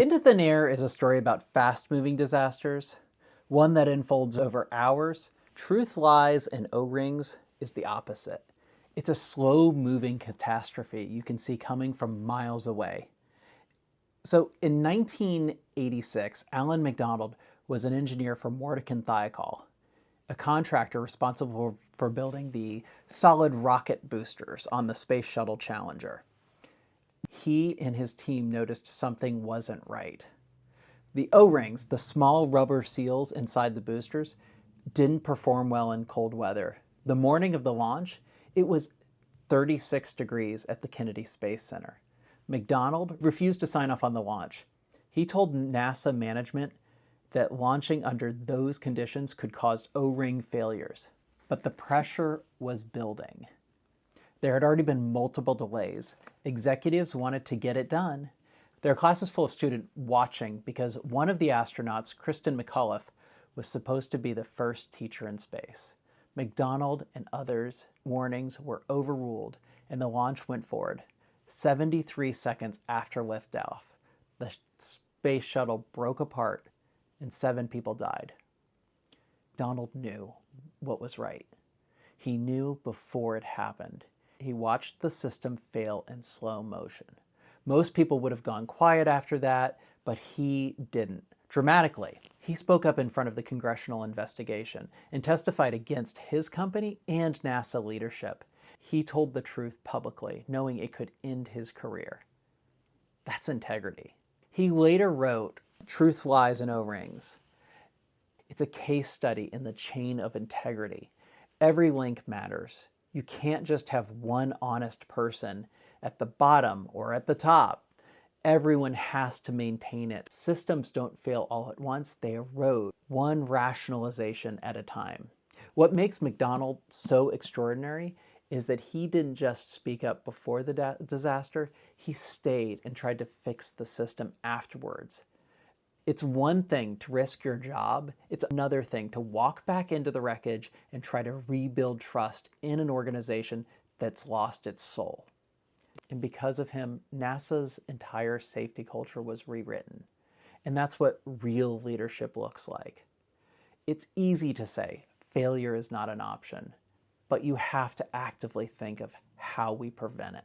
Into Thin Air is a story about fast-moving disasters, one that unfolds over hours. Truth, Lies, and O-Rings is the opposite. It's a slow-moving catastrophe you can see coming from miles away. So in 1986, Alan MacDonald was an engineer for Mordican Thiokol, a contractor responsible for building the solid rocket boosters on the Space Shuttle Challenger. He and his team noticed something wasn't right. The O-rings, the small rubber seals inside the boosters, didn't perform well in cold weather. The morning of the launch, it was 36 degrees at the Kennedy Space Center. MacDonald refused to sign off on the launch. He told NASA management that launching under those conditions could cause O-ring failures. But the pressure was building. There had already been multiple delays. Executives wanted to get it done. Their class is full of students watching because one of the astronauts, Kristen McAuliffe, was supposed to be the first teacher in space. MacDonald and others' warnings were overruled and the launch went forward. 73 seconds after liftoff, the space shuttle broke apart and 7 people died. MacDonald knew what was right. He knew before it happened. He watched the system fail in slow motion. Most people would have gone quiet after that, but he didn't. Dramatically, he spoke up in front of the congressional investigation and testified against his company and NASA leadership. He told the truth publicly, knowing it could end his career. That's integrity. He later wrote Truth, Lies, and O-Rings. It's a case study in the chain of integrity. Every link matters. You can't just have one honest person at the bottom or at the top. Everyone has to maintain it. Systems don't fail all at once, they erode, one rationalization at a time. What makes MacDonald so extraordinary is that he didn't just speak up before the disaster, he stayed and tried to fix the system afterwards. It's one thing to risk your job, it's another thing to walk back into the wreckage and try to rebuild trust in an organization that's lost its soul. And because of him, NASA's entire safety culture was rewritten. And that's what real leadership looks like. It's easy to say failure is not an option, but you have to actively think of how we prevent it.